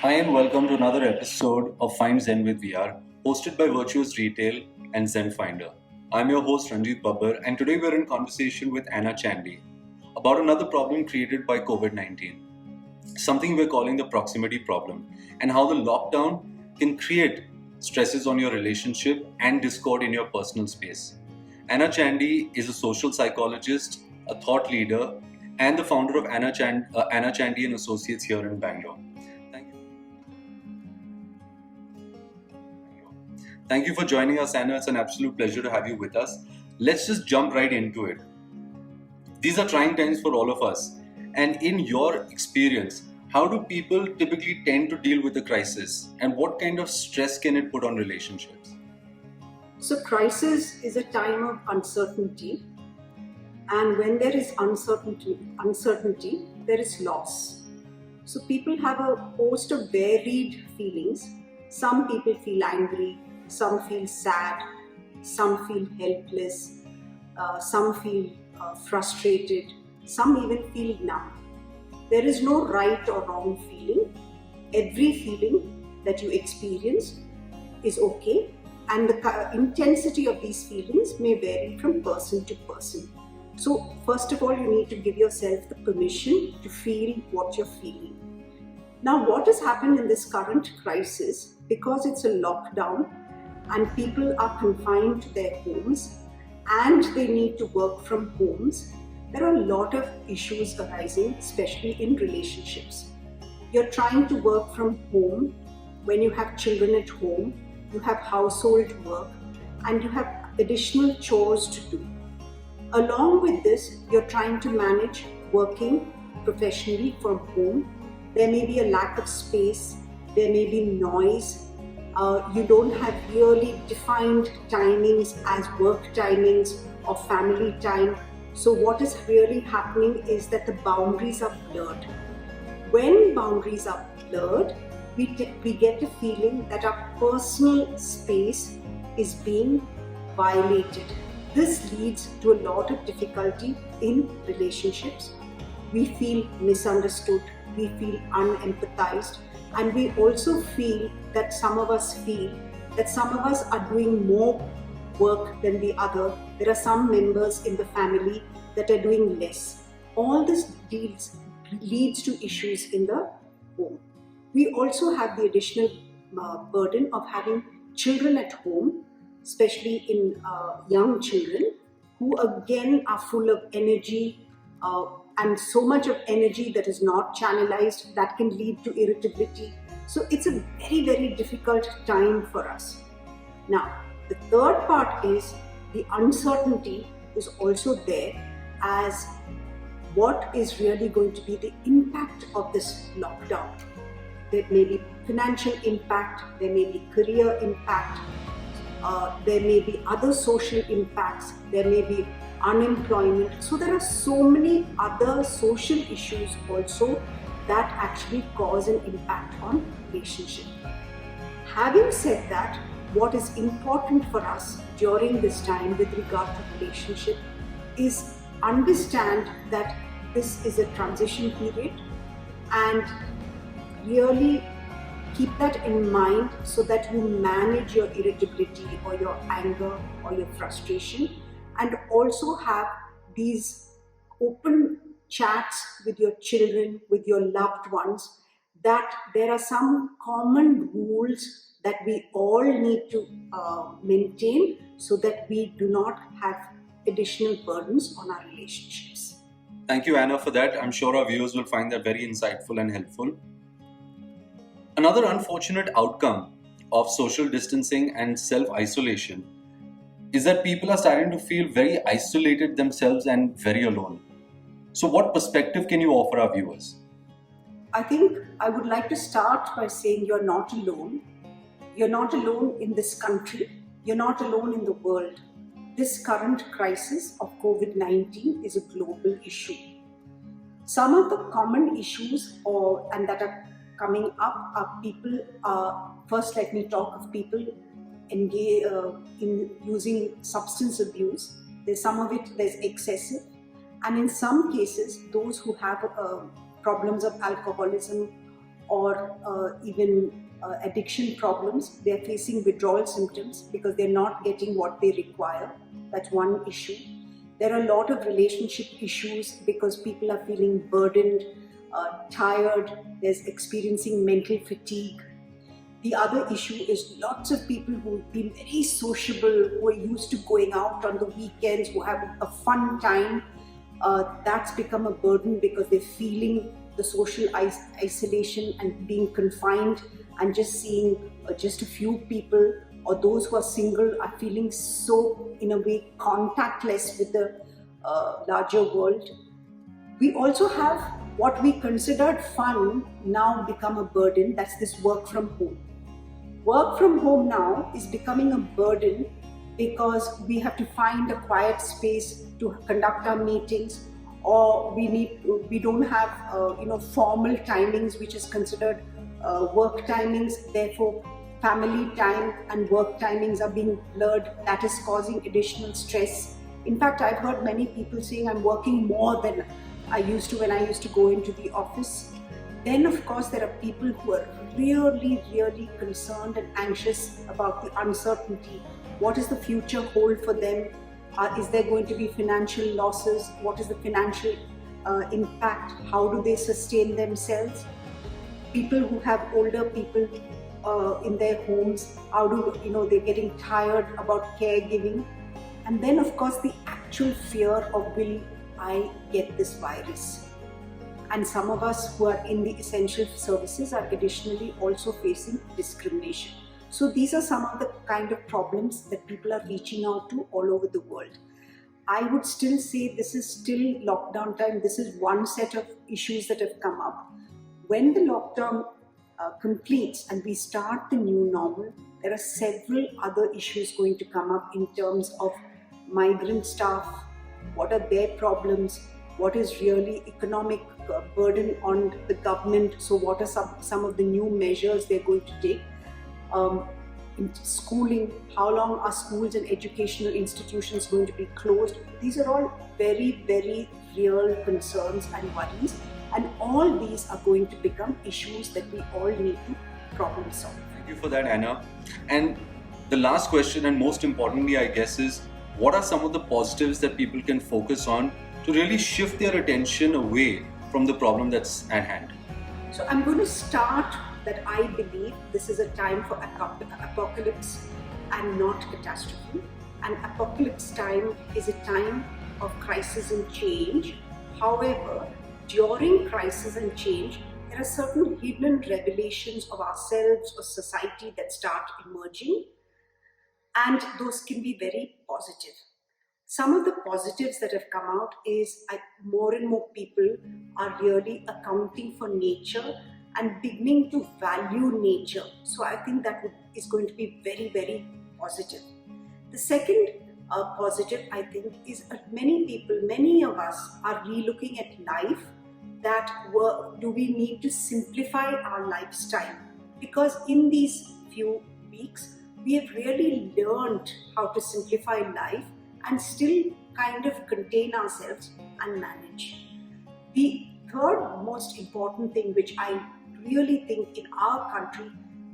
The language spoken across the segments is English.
Hi and welcome to another episode of Find Zen with VR, hosted by Virtuous Retail and Zen Finder. I'm your host Ranjit Babbar, and today we're in conversation with Anna Chandy about another problem created by COVID 19, something we're calling the proximity problem, and how the lockdown can create stresses on your relationship and discord in your personal space. Anna Chandy is a social psychologist, a thought leader, and the founder of Anna Chandy and Associates here in Bangalore. Thank you. Thank you for joining us, Anna. It's an absolute pleasure to have you with us. Let's just jump right into it. These are trying times for all of us. And in your experience, how do people typically tend to deal with the crisis? And what kind of stress can it put on relationships? So, crisis is a time of uncertainty, and when there is uncertainty, there is loss. So, people have a host of varied feelings. Some people feel angry, some feel sad, some feel helpless, some feel frustrated, some even feel numb. There is no right or wrong feeling. Every feeling that you experience is okay, and the intensity of these feelings may vary from person to person. So, first of all, you need to give yourself the permission to feel what you're feeling. Now, what has happened in this current crisis, because it's a lockdown and people are confined to their homes and they need to work from homes, there are a lot of issues arising, especially in relationships. You're trying to work from home when you have children at home, you have household work, and you have additional chores to do. Along with this, you're trying to manage working professionally from home. There may be a lack of space, there may be noise. You don't have really defined timings as work timings or family time. So, what is really happening is that the boundaries are blurred. When boundaries are blurred, we get a feeling that our personal space is being violated. This leads to a lot of difficulty in relationships. We feel misunderstood, we feel unempathized, and we also feel that some of us are doing more work than the other. There are some members in the family that are doing less. All this leads to issues in the home. We also have the additional burden of having children at home, especially in young children, who again are full of energy and so much of energy that is not channelized, that can lead to irritability. So it's a very, very difficult time for us. Now, the third part is the uncertainty is also there as what is really going to be the impact of this lockdown. There may be financial impact, there may be career impact, there may be other social impacts, there may be unemployment. So there are so many other social issues also that actually cause an impact on relationship. Having said that, what is important for us during this time with regard to relationship is understand that this is a transition period and really keep that in mind so that you manage your irritability or your anger or your frustration, and also have these open chats with your children, with your loved ones, that there are some common rules that we all need to maintain so that we do not have additional burdens on our relationships. Thank you, Anna, for that. I'm sure our viewers will find that very insightful and helpful. Another unfortunate outcome of social distancing and self-isolation is that people are starting to feel very isolated themselves and very alone. So, what perspective can you offer our viewers? I think I would like to start by saying you're not alone. You're not alone in this country. You're not alone in the world. This current crisis of COVID-19 is a global issue. Some of the common issues and that are coming up are people, first let me talk of people engage in using substance abuse. There's some of it, there's excessive. And in some cases, those who have problems of alcoholism or even addiction problems. They're facing withdrawal symptoms because they're not getting what they require. That's one issue. There are a lot of relationship issues because people are feeling burdened, tired, there's experiencing mental fatigue. The other issue is lots of people who've been very sociable, who are used to going out on the weekends, who have a fun time. That's become a burden because they're feeling the social isolation and being confined, and just seeing just a few people, or those who are single are feeling so, in a way, contactless with the larger world. We also have what we considered fun now become a burden. That's this work from home. Work from home now is becoming a burden because we have to find a quiet space to conduct our meetings, or we don't have formal timings which is considered work timings. Therefore, family time and work timings are being blurred. That is causing additional stress. In fact, I've heard many people saying I'm working more than I used to when I used to go into the office. Then, of course, there are people who are really, really concerned and anxious about the uncertainty. What does the future hold for them? Is there going to be financial losses? What is the financial impact? How do they sustain themselves? People who have older people in their homes, they're getting tired about caregiving. And then, of course, the actual fear of, will I get this virus? And some of us who are in the essential services are additionally also facing discrimination. So these are some of the kind of problems that people are reaching out to all over the world. I would still say this is still lockdown time. This is one set of issues that have come up. When the lockdown completes and we start the new normal, there are several other issues going to come up in terms of migrant staff. What are their problems? What is really economic burden on the government? So what are some of the new measures they're going to take? In schooling, how long are schools and educational institutions going to be closed? These are all very, very real concerns and worries. And all these are going to become issues that we all need to problem solve. Thank you for that, Anna. And the last question, and most importantly, I guess, is what are some of the positives that people can focus on to really shift their attention away from the problem that's at hand? So I'm going to start that I believe this is a time for apocalypse and not catastrophe. And apocalypse time is a time of crisis and change. However, during crisis and change, there are certain hidden revelations of ourselves or society that start emerging, and those can be very positive. Some of the positives that have come out is more and more people are really accounting for nature and beginning to value nature. So I think that is going to be very, very positive. The second positive, I think, is many of us are relooking at life, do we need to simplify our lifestyle? Because in these few weeks, we have really learned how to simplify life and still kind of contain ourselves and manage. The third most important thing, which I really think in our country,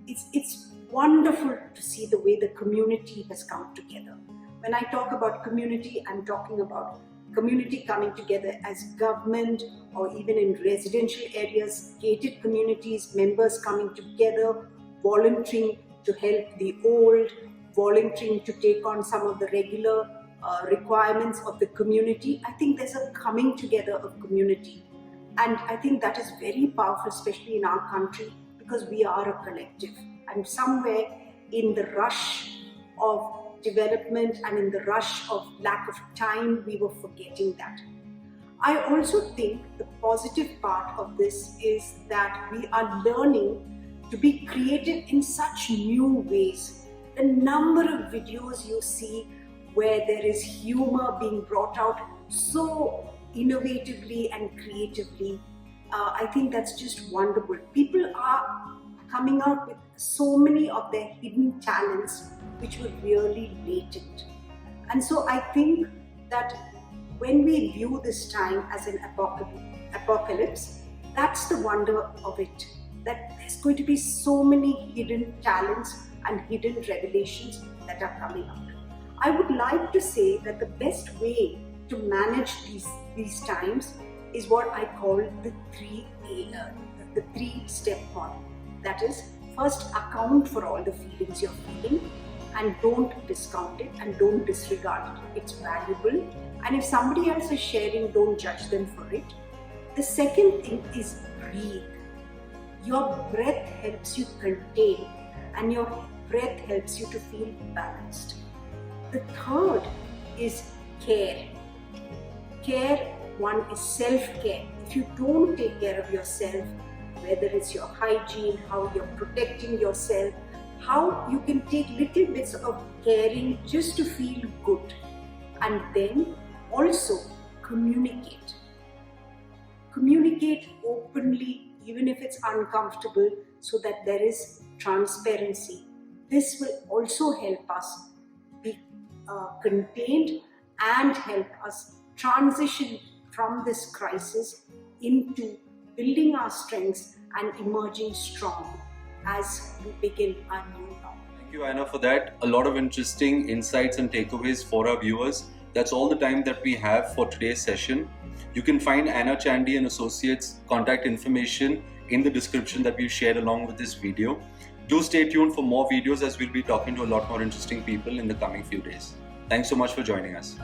it's wonderful to see the way the community has come together. When I talk about community, I'm talking about community coming together as government, or even in residential areas, gated communities, members coming together, volunteering to help the old, volunteering to take on some of the regular requirements of the community. I think there's a coming together of community. And I think that is very powerful, especially in our country, because we are a collective. And somewhere in the rush of development and in the rush of lack of time, we were forgetting that. I also think the positive part of this is that we are learning to be creative in such new ways. The number of videos you see where there is humor being brought out so innovatively and creatively, I think that's just wonderful. People are coming out with so many of their hidden talents which were really latent. And so I think that when we view this time as an apocalypse, that's the wonder of it. that there's going to be so many hidden talents and hidden revelations that are coming out. I would like to say that the best way to manage these times is what I call the three-step model. That is, first account for all the feelings you're feeling and don't discount it and don't disregard it. It's valuable. And if somebody else is sharing, don't judge them for it. The second thing is breathe. Your breath helps you contain and your breath helps you to feel balanced. The third is care. Care, one is self-care. If you don't take care of yourself, whether it's your hygiene, how you're protecting yourself, how you can take little bits of caring just to feel good. And then also communicate. Communicate openly, even if it's uncomfortable, so that there is transparency. This will also help us be contained and help us transition from this crisis into building our strengths and emerging strong as we begin our new normal. Thank you, Anna, for that. A lot of interesting insights and takeaways for our viewers. That's all the time that we have for today's session. You can find Anna Chandy and Associates contact information in the description that we've shared along with this video. Do stay tuned for more videos as we'll be talking to a lot more interesting people in the coming few days. Thanks so much for joining us.